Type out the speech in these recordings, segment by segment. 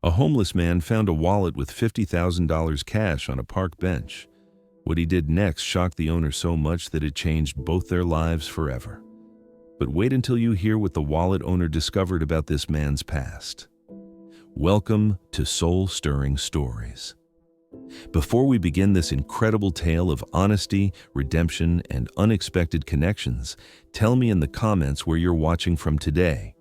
A homeless man found a wallet with $50,000 cash on a park bench. What he did next shocked the owner so much that it changed both their lives forever. But wait until you hear what the wallet owner discovered about this man's past. Welcome to Soul-Stirring Stories. Before we begin this incredible tale of honesty, redemption, and unexpected connections, tell me in the comments where you're watching from today.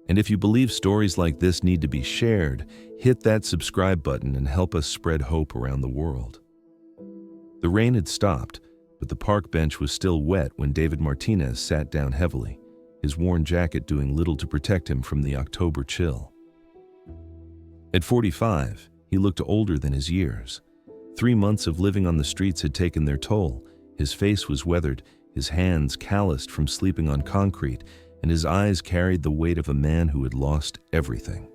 And if you believe stories like this need to be shared, hit that subscribe button and help us spread hope around the world. The rain had stopped, but the park bench was still wet when David Martinez sat down heavily, his worn jacket doing little to protect him from the October chill. At 45, he looked older than his years. 3 months of living on the streets had taken their toll. His face was weathered, his hands calloused from sleeping on concrete, and his eyes carried the weight of a man who had lost everything.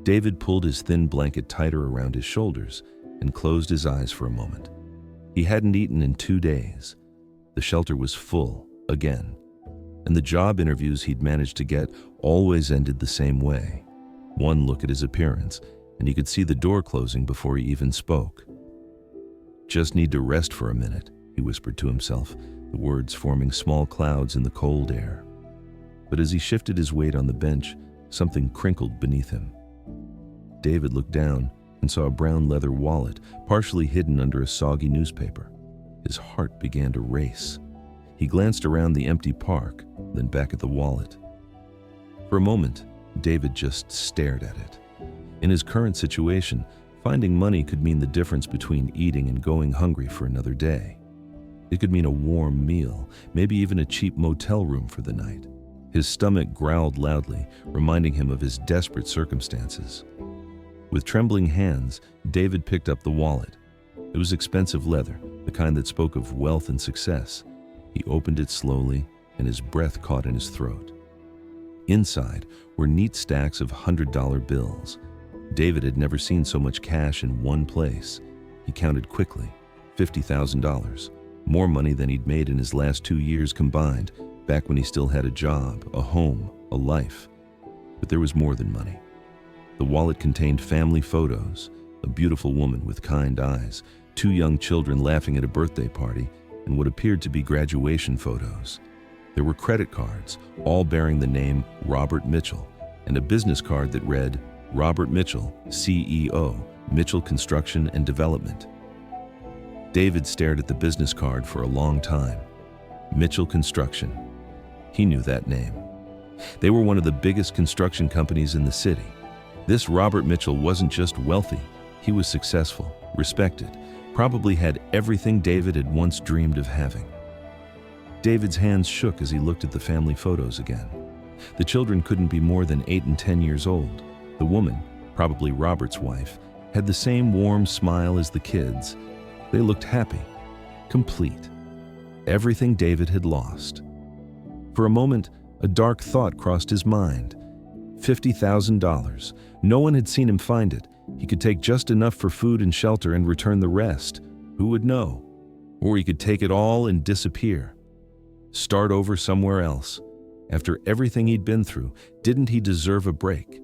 David pulled his thin blanket tighter around his shoulders and closed his eyes for a moment. He hadn't eaten in 2 days. The shelter was full, again, and the job interviews he'd managed to get always ended the same way. One look at his appearance, and he could see the door closing before he even spoke. "Just need to rest for a minute," he whispered to himself, the words forming small clouds in the cold air. But as he shifted his weight on the bench, something crinkled beneath him. David looked down and saw a brown leather wallet partially hidden under a soggy newspaper. His heart began to race. He glanced around the empty park, then back at the wallet. For a moment, David just stared at it. In his current situation, finding money could mean the difference between eating and going hungry for another day. It could mean a warm meal, maybe even a cheap motel room for the night. His stomach growled loudly, reminding him of his desperate circumstances. With trembling hands, David picked up the wallet. It was expensive leather, the kind that spoke of wealth and success. He opened it slowly, and his breath caught in his throat. Inside were neat stacks of $100 bills. David had never seen so much cash in one place. He counted quickly. $50,000. More money than he'd made in his last 2 years combined, back when he still had a job, a home, a life. But there was more than money. The wallet contained family photos, a beautiful woman with kind eyes, 2 young children laughing at a birthday party, and what appeared to be graduation photos. There were credit cards, all bearing the name Robert Mitchell, and a business card that read, Robert Mitchell, CEO, Mitchell Construction and Development. David stared at the business card for a long time. Mitchell Construction. He knew that name. They were one of the biggest construction companies in the city. This Robert Mitchell wasn't just wealthy, he was successful, respected, probably had everything David had once dreamed of having. David's hands shook as he looked at the family photos again. The children couldn't be more than 8 and 10 years old. The woman, probably Robert's wife, had the same warm smile as the kids. They looked happy, complete. Everything David had lost. For a moment, a dark thought crossed his mind. $50,000. No one had seen him find it. He could take just enough for food and shelter and return the rest. Who would know? Or he could take it all and disappear. Start over somewhere else. After everything he'd been through, didn't he deserve a break?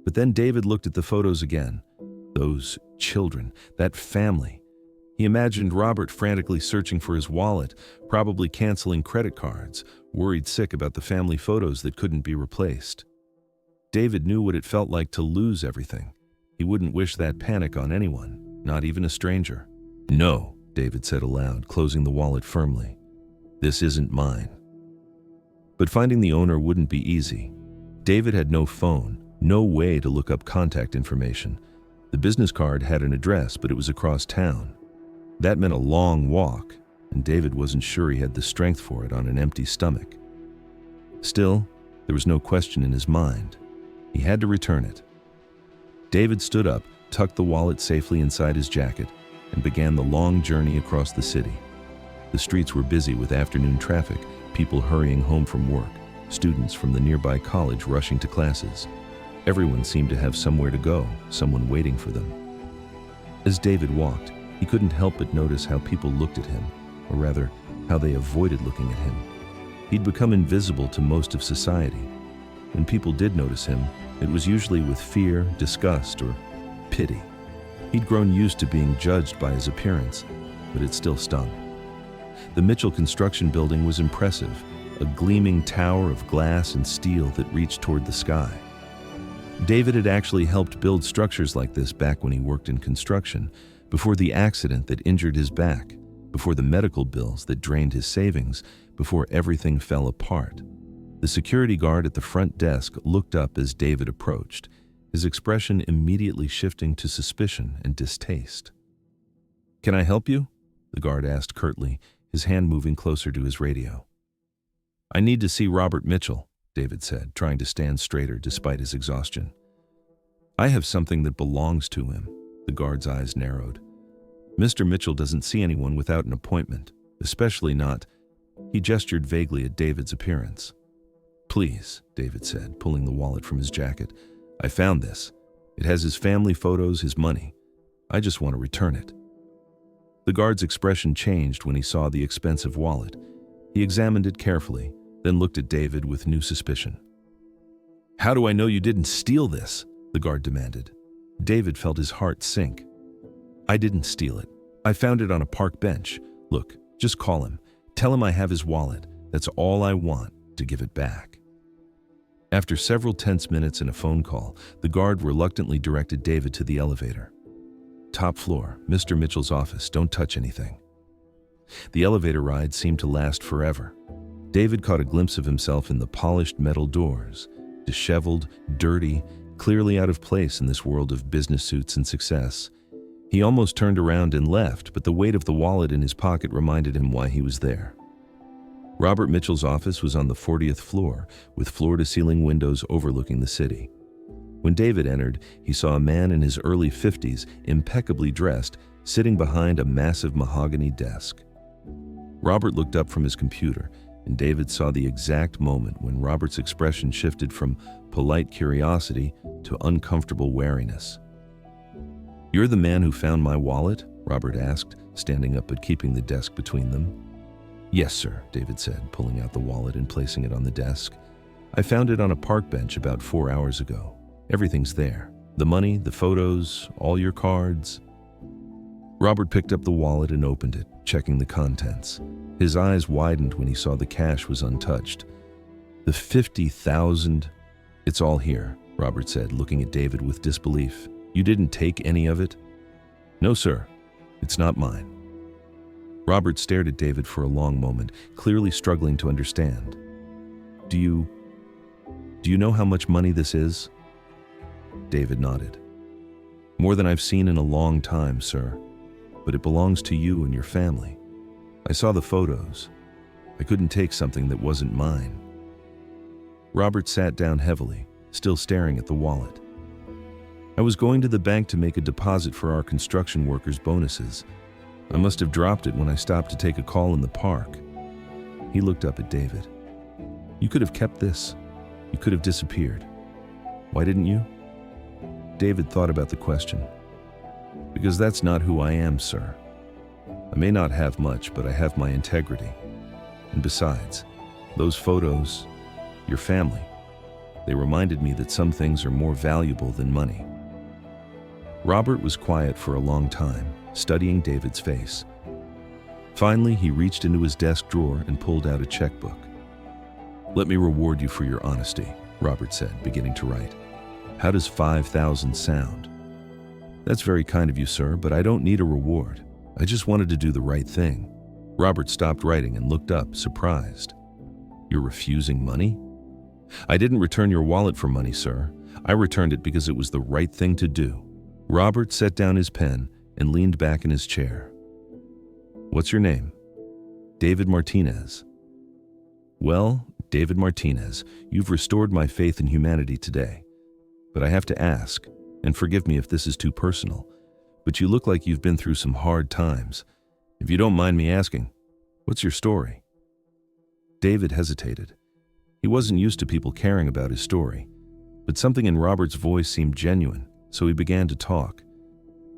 But then David looked at the photos again. Those children, that family. He imagined Robert frantically searching for his wallet, probably canceling credit cards, worried sick about the family photos that couldn't be replaced. David knew what it felt like to lose everything. He wouldn't wish that panic on anyone, not even a stranger. "No," David said aloud, closing the wallet firmly. "This isn't mine." But finding the owner wouldn't be easy. David had no phone, no way to look up contact information. The business card had an address, but it was across town. That meant a long walk, and David wasn't sure he had the strength for it on an empty stomach. Still, there was no question in his mind. He had to return it. David stood up, tucked the wallet safely inside his jacket, and began the long journey across the city. The streets were busy with afternoon traffic, people hurrying home from work, students from the nearby college rushing to classes. Everyone seemed to have somewhere to go, someone waiting for them. As David walked, he couldn't help but notice how people looked at him, or rather, how they avoided looking at him. He'd become invisible to most of society. When people did notice him, It was usually with fear, disgust, or pity. He'd grown used to being judged by his appearance, but it still stung. The Mitchell construction building was impressive, a gleaming tower of glass and steel that reached toward the sky. David had actually helped build structures like this back when he worked in construction, before the accident that injured his back, before the medical bills that drained his savings, before everything fell apart. The security guard at the front desk looked up as David approached, his expression immediately shifting to suspicion and distaste. "Can I help you?" the guard asked curtly, his hand moving closer to his radio. "I need to see Robert Mitchell," David said, trying to stand straighter despite his exhaustion. "I have something that belongs to him." The guard's eyes narrowed. "Mr. Mitchell doesn't see anyone without an appointment, especially not—" He gestured vaguely at David's appearance. "Please," David said, pulling the wallet from his jacket. "I found this. It has his family photos, his money. I just want to return it." The guard's expression changed when he saw the expensive wallet. He examined it carefully, then looked at David with new suspicion. "How do I know you didn't steal this?" the guard demanded. David felt his heart sink. "I didn't steal it. I found it on a park bench. Look, just call him. Tell him I have his wallet. That's all I want, to give it back." After several tense minutes and a phone call, the guard reluctantly directed David to the elevator. "Top floor, Mr. Mitchell's office. Don't touch anything." The elevator ride seemed to last forever. David caught a glimpse of himself in the polished metal doors, disheveled, dirty, clearly out of place in this world of business suits and success. He almost turned around and left, but the weight of the wallet in his pocket reminded him why he was there. Robert Mitchell's office was on the 40th floor, with floor-to-ceiling windows overlooking the city. When David entered, he saw a man in his early 50s, impeccably dressed, sitting behind a massive mahogany desk. Robert looked up from his computer, and David saw the exact moment when Robert's expression shifted from polite curiosity to uncomfortable wariness. "You're the man who found my wallet?" Robert asked, standing up but keeping the desk between them. "Yes, sir," David said, pulling out the wallet and placing it on the desk. "I found it on a park bench about 4 hours ago. Everything's there. The money, the photos, all your cards." Robert picked up the wallet and opened it, checking the contents. His eyes widened when he saw the cash was untouched. "The 50,000... It's all here," Robert said, looking at David with disbelief. "You didn't take any of it?" "No, sir. It's not mine." Robert stared at David for a long moment, clearly struggling to understand. Do you know how much money this is?" David nodded. "More than I've seen in a long time, sir. But it belongs to you and your family. I saw the photos. I couldn't take something that wasn't mine." Robert sat down heavily, still staring at the wallet. "I was going to the bank to make a deposit for our construction workers' bonuses. I must have dropped it when I stopped to take a call in the park." He looked up at David. "You could have kept this. You could have disappeared. Why didn't you?" David thought about the question. "Because that's not who I am, sir. I may not have much, but I have my integrity. And besides, those photos, your family, they reminded me that some things are more valuable than money." Robert was quiet for a long time, studying David's face. Finally, he reached into his desk drawer and pulled out a checkbook. "Let me reward you for your honesty," Robert said, beginning to write. "How does 5,000 sound?" "That's very kind of you, sir, but I don't need a reward. I just wanted to do the right thing." Robert stopped writing and looked up, surprised. "You're refusing money?" "I didn't return your wallet for money, sir. I returned it because it was the right thing to do." Robert set down his pen and leaned back in his chair. "What's your name?" "David Martinez." "Well, David Martinez, you've restored my faith in humanity today. But I have to ask, and forgive me if this is too personal, but you look like you've been through some hard times. If you don't mind me asking, what's your story?" David hesitated. He wasn't used to people caring about his story, but something in Robert's voice seemed genuine, so he began to talk.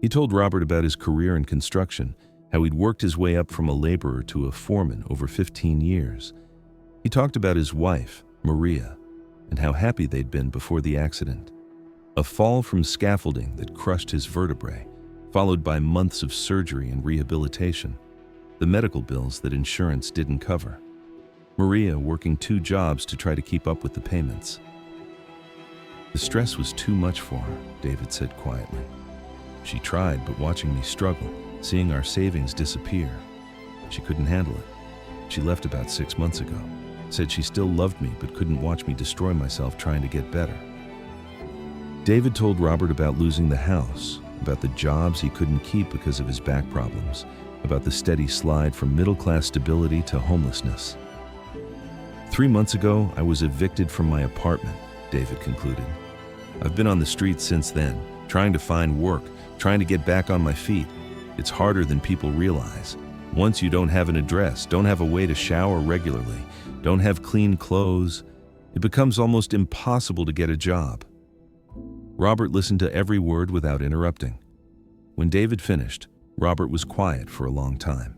He told Robert about his career in construction, how he'd worked his way up from a laborer to a foreman over 15 years. He talked about his wife, Maria, and how happy they'd been before the accident. A fall from scaffolding that crushed his vertebrae, followed by months of surgery and rehabilitation. The medical bills that insurance didn't cover. Maria working 2 jobs to try to keep up with the payments. The stress was too much for her, David said quietly. She tried, but watching me struggle, seeing our savings disappear, she couldn't handle it. She left about 6 months ago. Said she still loved me, but couldn't watch me destroy myself trying to get better. David told Robert about losing the house, about the jobs he couldn't keep because of his back problems, about the steady slide from middle-class stability to homelessness. 3 months ago, I was evicted from my apartment, David concluded. I've been on the streets since then, trying to find work, trying to get back on my feet. It's harder than people realize. Once you don't have an address, don't have a way to shower regularly, don't have clean clothes, it becomes almost impossible to get a job. Robert listened to every word without interrupting. When David finished, Robert was quiet for a long time.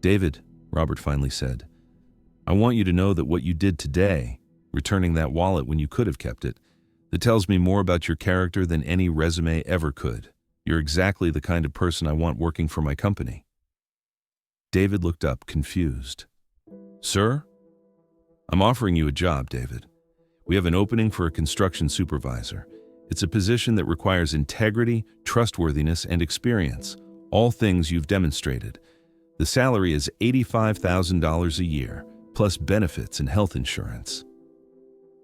David, Robert finally said, I want you to know that what you did today, returning that wallet when you could have kept it, that tells me more about your character than any resume ever could. You're exactly the kind of person I want working for my company. David looked up, confused. Sir? I'm offering you a job, David. We have an opening for a construction supervisor. It's a position that requires integrity, trustworthiness, and experience, all things you've demonstrated. The salary is $85,000 a year, plus benefits and health insurance.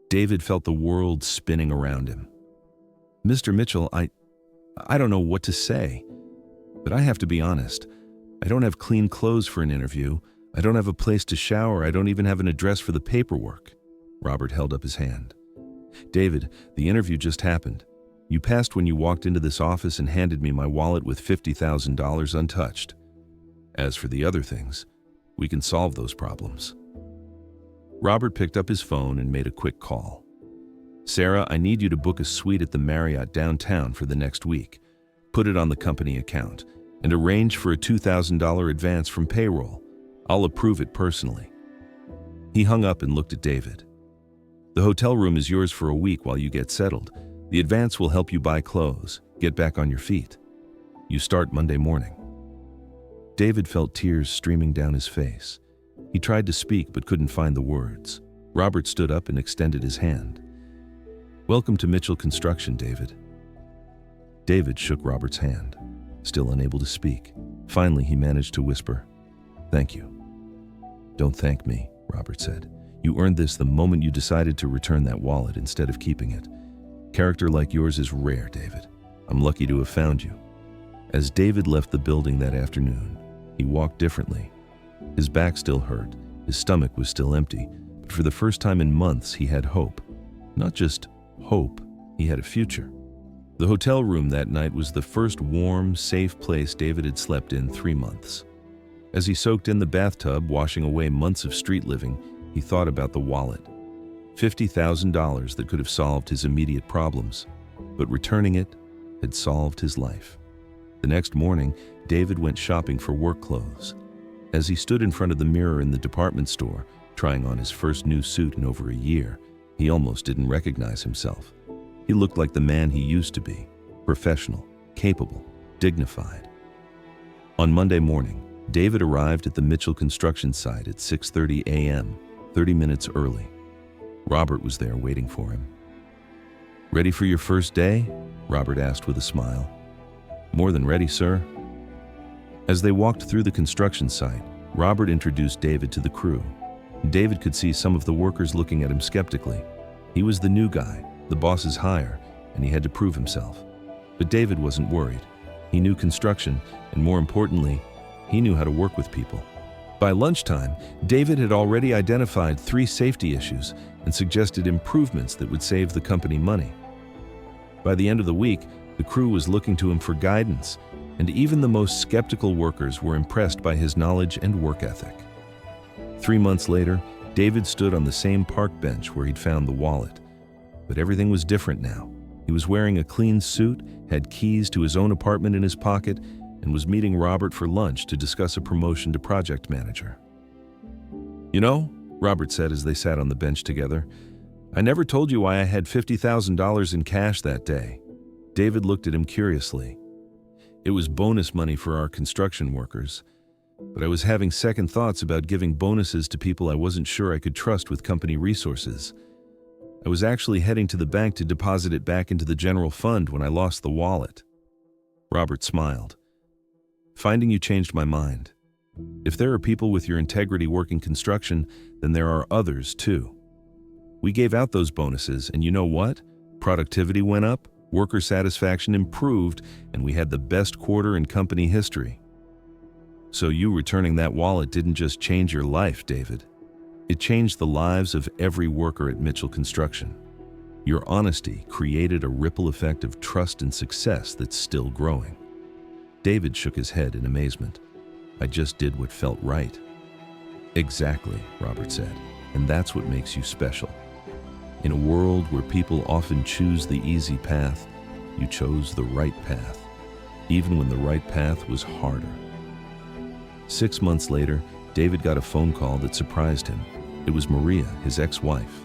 David felt the world spinning around him. Mr. Mitchell, I don't know what to say, but I have to be honest. I don't have clean clothes for an interview. I don't have a place to shower. I don't even have an address for the paperwork. Robert held up his hand. David, the interview just happened. You passed when you walked into this office and handed me my wallet with $50,000 untouched. As for the other things, we can solve those problems. Robert picked up his phone and made a quick call. Sarah, I need you to book a suite at the Marriott downtown for the next week. Put it on the company account and arrange for a $2,000 advance from payroll. I'll approve it personally. He hung up and looked at David. The hotel room is yours for a week while you get settled. The advance will help you buy clothes, get back on your feet. You start Monday morning. David felt tears streaming down his face. He tried to speak but couldn't find the words. Robert stood up and extended his hand. Welcome to Mitchell Construction, David. David shook Robert's hand, still unable to speak. Finally, he managed to whisper, Thank you. Don't thank me, Robert said. You earned this the moment you decided to return that wallet instead of keeping it. Character like yours is rare, David. I'm lucky to have found you. As David left the building that afternoon, he walked differently. His back still hurt, his stomach was still empty, but for the first time in months he had hope. Not just hope, he had a future. The hotel room that night was the first warm, safe place David had slept in 3 months. As he soaked in the bathtub, washing away months of street living, he thought about the wallet. $50,000 that could have solved his immediate problems, but returning it had solved his life. The next morning, David went shopping for work clothes. As he stood in front of the mirror in the department store, trying on his first new suit in over a year, he almost didn't recognize himself. He looked like the man he used to be, professional, capable, dignified. On Monday morning, David arrived at the Mitchell construction site at 6:30 a.m., 30 minutes early. Robert was there waiting for him. Ready for your first day? Robert asked with a smile. More than ready, sir. As they walked through the construction site, Robert introduced David to the crew. David could see some of the workers looking at him skeptically. He was the new guy, the boss's hire, and he had to prove himself. But David wasn't worried. He knew construction, and more importantly, he knew how to work with people. By lunchtime, David had already identified 3 safety issues and suggested improvements that would save the company money. By the end of the week, the crew was looking to him for guidance, and even the most skeptical workers were impressed by his knowledge and work ethic. 3 months later, David stood on the same park bench where he'd found the wallet. But everything was different now. He was wearing a clean suit, had keys to his own apartment in his pocket, and was meeting Robert for lunch to discuss a promotion to project manager. You know, Robert said as they sat on the bench together, I never told you why I had $50,000 in cash that day. David looked at him curiously. It was bonus money for our construction workers, but I was having second thoughts about giving bonuses to people I wasn't sure I could trust with company resources. I was actually heading to the bank to deposit it back into the general fund when I lost the wallet. Robert smiled. Finding you changed my mind. If there are people with your integrity working construction, then there are others too. We gave out those bonuses, and you know what? Productivity went up, worker satisfaction improved, and we had the best quarter in company history. So you returning that wallet didn't just change your life, David. It changed the lives of every worker at Mitchell Construction. Your honesty created a ripple effect of trust and success that's still growing. David shook his head in amazement. I just did what felt right. Exactly, Robert said, and that's what makes you special. In a world where people often choose the easy path, you chose the right path, even when the right path was harder. 6 months later, David got a phone call that surprised him. It was Maria, his ex-wife.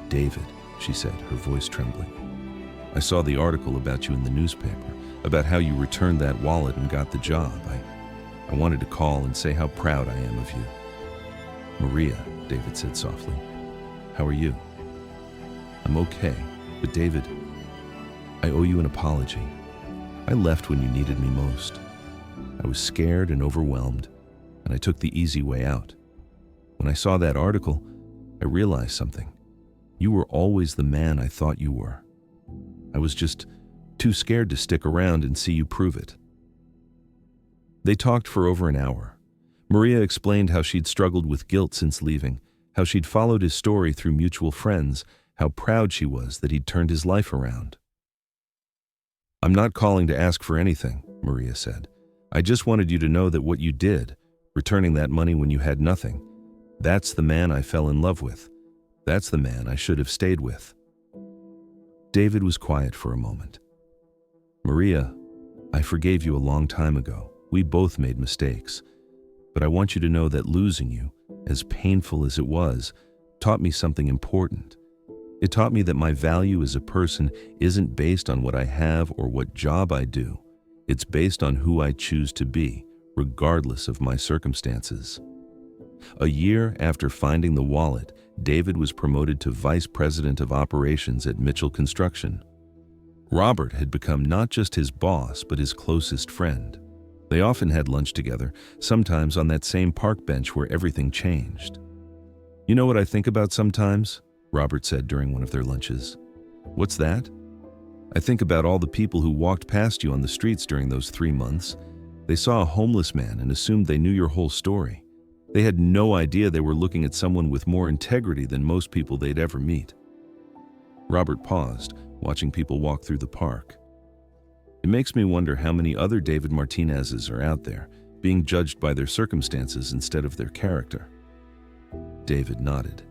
David, she said, her voice trembling. I saw the article about you in the newspaper, about how you returned that wallet and got the job. I wanted to call and say how proud I am of you. Maria, David said softly, how are you? I'm okay, but David, I owe you an apology. I left when you needed me most. I was scared and overwhelmed, and I took the easy way out. When I saw that article, I realized something. You were always the man I thought you were. I was just too scared to stick around and see you prove it. They talked for over an hour. Maria explained how she'd struggled with guilt since leaving, how she'd followed his story through mutual friends, how proud she was that he'd turned his life around. I'm not calling to ask for anything, Maria said. I just wanted you to know that what you did, returning that money when you had nothing, that's the man I fell in love with. That's the man I should have stayed with. David was quiet for a moment. Maria, I forgave you a long time ago. We both made mistakes. But I want you to know that losing you, as painful as it was, taught me something important. It taught me that my value as a person isn't based on what I have or what job I do. It's based on who I choose to be, regardless of my circumstances. A year after finding the wallet, David was promoted to Vice President of Operations at Mitchell Construction. Robert had become not just his boss, but his closest friend. They often had lunch together, sometimes on that same park bench where everything changed. You know what I think about sometimes? Robert said during one of their lunches. What's that? I think about all the people who walked past you on the streets during those 3 months. They saw a homeless man and assumed they knew your whole story. They had no idea they were looking at someone with more integrity than most people they'd ever meet. Robert paused, watching people walk through the park. It makes me wonder how many other David Martinezes are out there, being judged by their circumstances instead of their character. David nodded.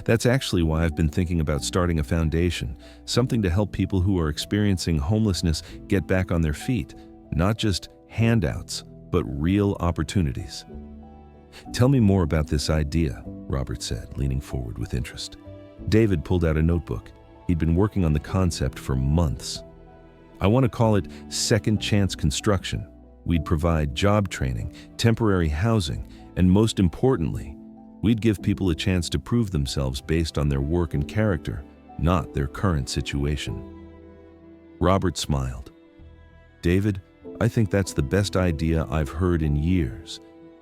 That's actually why I've been thinking about starting a foundation, something to help people who are experiencing homelessness get back on their feet, not just handouts, but real opportunities. Tell me more about this idea, Robert said, leaning forward with interest. David pulled out a notebook. He'd been working on the concept for months. I want to call it Second Chance Construction. We'd provide job training, temporary housing, and most importantly, we'd give people a chance to prove themselves based on their work and character, not their current situation. Robert smiled. David, I think that's the best idea I've heard in years,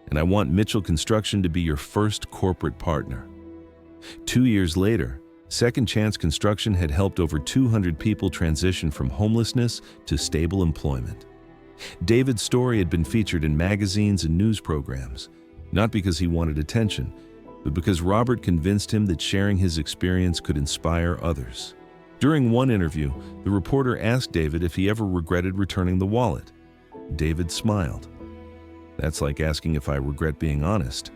and I want Mitchell Construction to be your first corporate partner. 2 years later, Second Chance Construction had helped over 200 people transition from homelessness to stable employment. David's story had been featured in magazines and news programs, not because he wanted attention, but because Robert convinced him that sharing his experience could inspire others. During one interview, the reporter asked David if he ever regretted returning the wallet. David smiled. That's like asking if I regret being honest.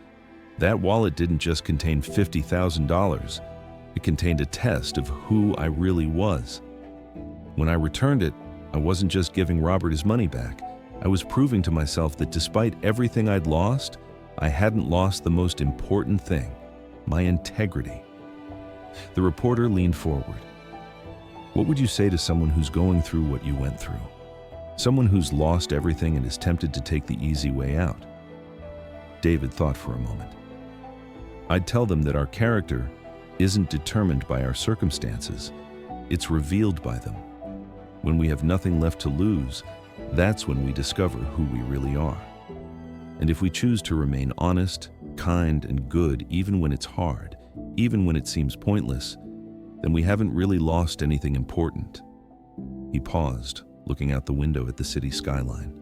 That wallet didn't just contain $50,000. It contained a test of who I really was. When I returned it, I wasn't just giving Robert his money back. I was proving to myself that despite everything I'd lost, I hadn't lost the most important thing, my integrity. The reporter leaned forward. What would you say to someone who's going through what you went through? Someone who's lost everything and is tempted to take the easy way out? David thought for a moment. I'd tell them that our character isn't determined by our circumstances. It's revealed by them. When we have nothing left to lose, that's when we discover who we really are. And if we choose to remain honest, kind, and good even when it's hard, even when it seems pointless, then we haven't really lost anything important. He paused, looking out the window at the city skyline.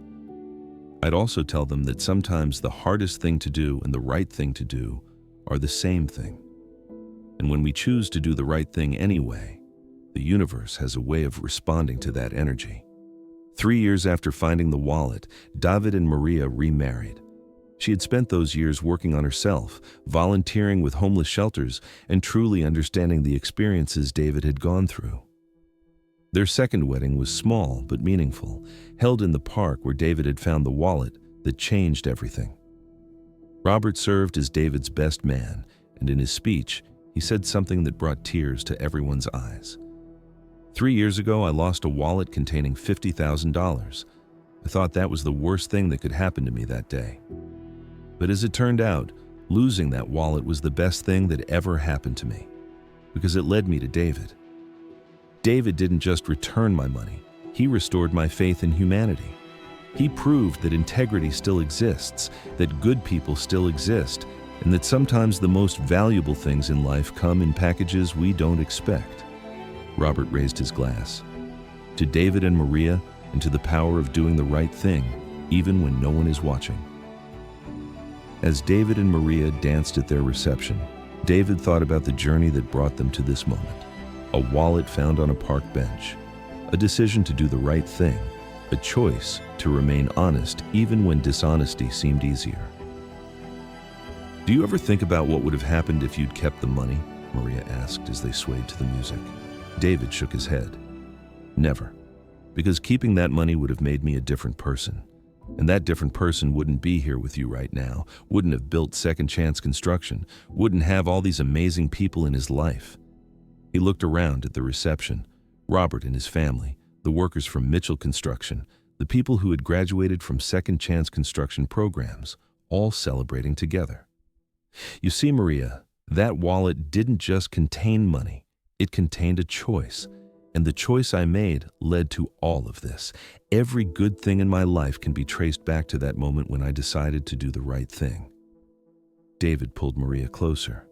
I'd also tell them that sometimes the hardest thing to do and the right thing to do are the same thing. And when we choose to do the right thing anyway, the universe has a way of responding to that energy. 3 years after finding the wallet, David and Maria remarried. She had spent those years working on herself, volunteering with homeless shelters, and truly understanding the experiences David had gone through. Their second wedding was small but meaningful, held in the park where David had found the wallet that changed everything. Robert served as David's best man, and in his speech, he said something that brought tears to everyone's eyes. 3 years ago, I lost a wallet containing $50,000. I thought that was the worst thing that could happen to me that day. But as it turned out, losing that wallet was the best thing that ever happened to me, because it led me to David. David didn't just return my money, he restored my faith in humanity. He proved that integrity still exists, that good people still exist, and that sometimes the most valuable things in life come in packages we don't expect. Robert raised his glass. To David and Maria, and to the power of doing the right thing, even when no one is watching. As David and Maria danced at their reception, David thought about the journey that brought them to this moment. A wallet found on a park bench, a decision to do the right thing, a choice to remain honest even when dishonesty seemed easier. Do you ever think about what would have happened if you'd kept the money? Maria asked as they swayed to the music. David shook his head. Never. Because keeping that money would have made me a different person. And that different person wouldn't be here with you right now, wouldn't have built Second Chance Construction, wouldn't have all these amazing people in his life. He looked around at the reception, Robert and his family, the workers from Mitchell Construction, the people who had graduated from Second Chance Construction programs, all celebrating together. You see, Maria, that wallet didn't just contain money, it contained a choice. And the choice I made led to all of this. Every good thing in my life can be traced back to that moment when I decided to do the right thing. David pulled Maria closer.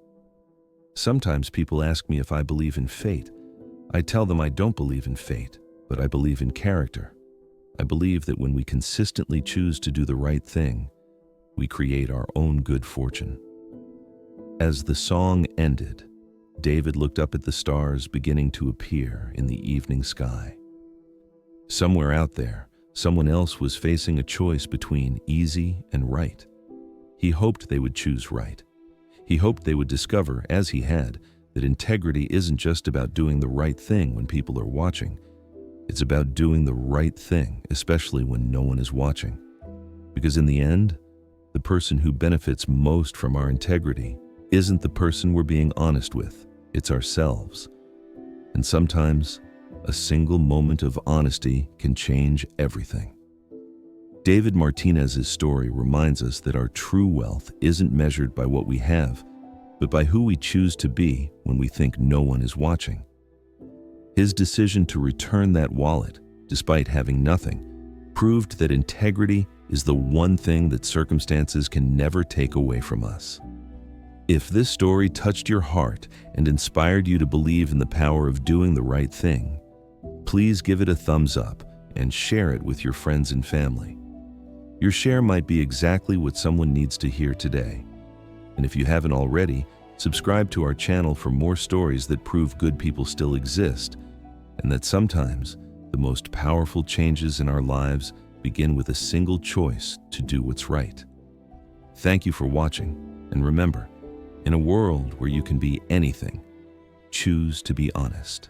Sometimes people ask me if I believe in fate. I tell them I don't believe in fate, but I believe in character. I believe that when we consistently choose to do the right thing, we create our own good fortune. As the song ended, David looked up at the stars beginning to appear in the evening sky. Somewhere out there, someone else was facing a choice between easy and right. He hoped they would choose right. He hoped they would discover, as he had, that integrity isn't just about doing the right thing when people are watching. It's about doing the right thing, especially when no one is watching. Because in the end, the person who benefits most from our integrity isn't the person we're being honest with. It's ourselves. And sometimes, a single moment of honesty can change everything. David Martinez's story reminds us that our true wealth isn't measured by what we have, but by who we choose to be when we think no one is watching. His decision to return that wallet, despite having nothing, proved that integrity is the one thing that circumstances can never take away from us. If this story touched your heart and inspired you to believe in the power of doing the right thing, please give it a thumbs up and share it with your friends and family. Your share might be exactly what someone needs to hear today. And if you haven't already, subscribe to our channel for more stories that prove good people still exist, and that sometimes the most powerful changes in our lives begin with a single choice to do what's right. Thank you for watching, and remember, in a world where you can be anything, choose to be honest.